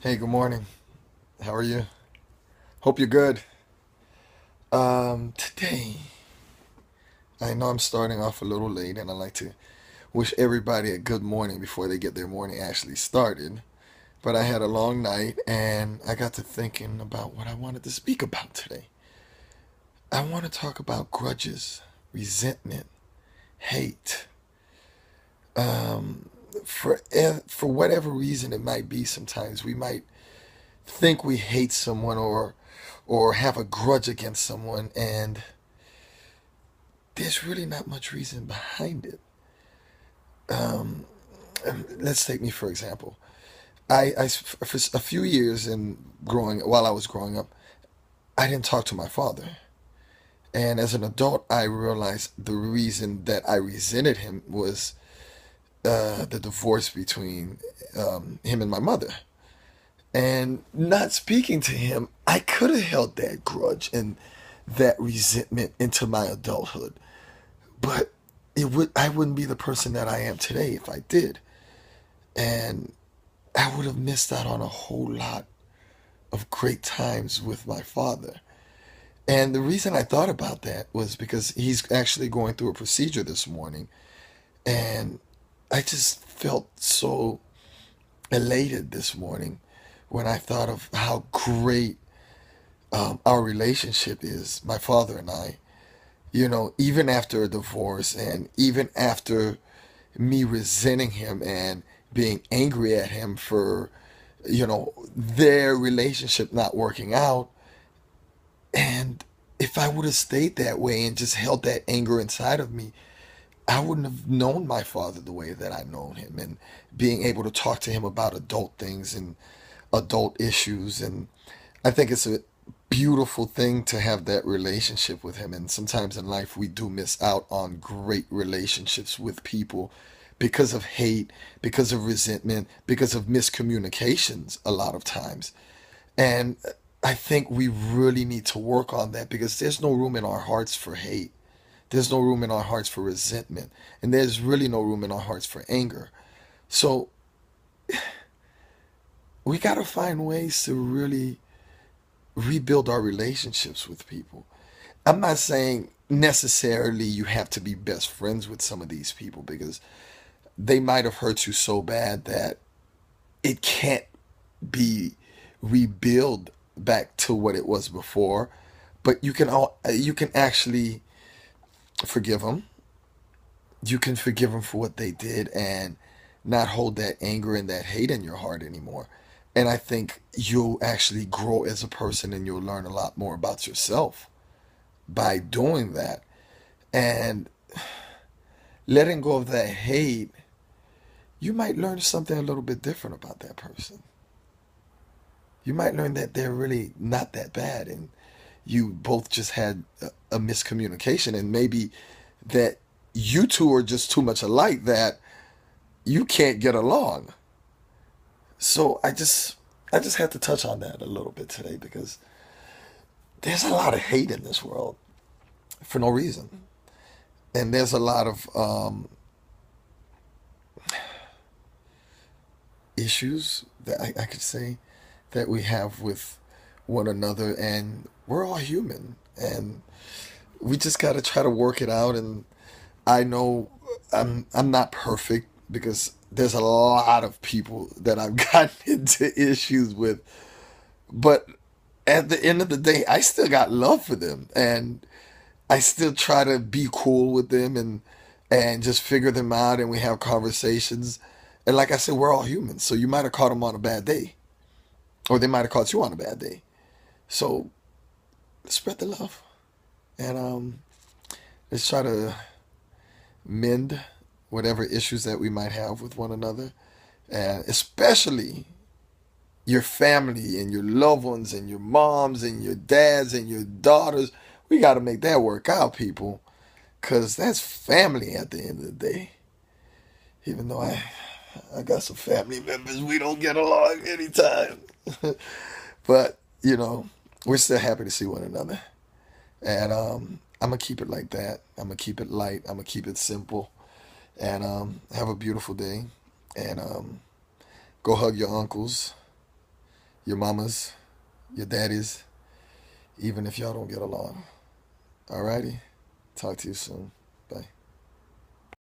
Hey, good morning. How are you? Hope you're good. Today, I know I'm starting off a little late, and I like to wish everybody a good morning before they get their morning actually started. But I had a long night, and I got to thinking about what I wanted to speak about today. I want to talk about grudges, resentment, hate. Um, for whatever reason it might be, sometimes we might think we hate someone or have a grudge against someone, and there's really not much reason behind it. Um, let's take me for example. For a few years while I was growing up, I didn't talk to my father, and as an adult, I realized the reason that I resented him was the divorce between him and my mother. And not speaking to him, I could have held that grudge and that resentment into my adulthood. But I wouldn't be the person that I am today if I did. And I would have missed out on a whole lot of great times with my father. And the reason I thought about that was because he's actually going through a procedure this morning. And I just felt so elated this morning when I thought of how great our relationship is, my father and I. Even after a divorce and even after me resenting him and being angry at him for, their relationship not working out. And if I would have stayed that way and just held that anger inside of me, I wouldn't have known my father the way that I known him and being able to talk to him about adult things and adult issues. And I think it's a beautiful thing to have that relationship with him. And sometimes in life, we do miss out on great relationships with people because of hate, because of resentment, because of miscommunications a lot of times. And I think we really need to work on that because there's no room in our hearts for hate. There's no room in our hearts for resentment. And there's really no room in our hearts for anger. So we got to find ways to really rebuild our relationships with people. I'm not saying necessarily you have to be best friends with some of these people because they might have hurt you so bad that it can't be rebuild back to what it was before. But you can actually forgive them. You can forgive them for what they did and not hold that anger and that hate in your heart anymore. And I think you'll actually grow as a person and you'll learn a lot more about yourself by doing that. And letting go of that hate, you might learn something a little bit different about that person. You might learn that they're really not that bad and you both just had a miscommunication, and maybe that you two are just too much alike that you can't get along. So I just had to touch on that a little bit today because there's a lot of hate in this world for no reason. And there's a lot of issues that I could say that we have with one another, and we're all human, and we just got to try to work it out. And I know I'm not perfect because there's a lot of people that I've gotten into issues with, but at the end of the day, I still got love for them, and I still try to be cool with them and just figure them out, and we have conversations. And like I said, we're all humans, so you might have caught them on a bad day, or they might have caught you on a bad day. So spread the love, and let's try to mend whatever issues that we might have with one another, and especially your family and your loved ones and your moms and your dads and your daughters. We got to make that work out, people, because that's family at the end of the day. Even though I got some family members we don't get along anytime, but we're still happy to see one another, and I'm gonna keep it like that. I'm gonna keep it light. I'm gonna keep it simple, and have a beautiful day, and go hug your uncles, your mamas, your daddies, even if y'all don't get along. Alrighty? Talk to you soon. Bye.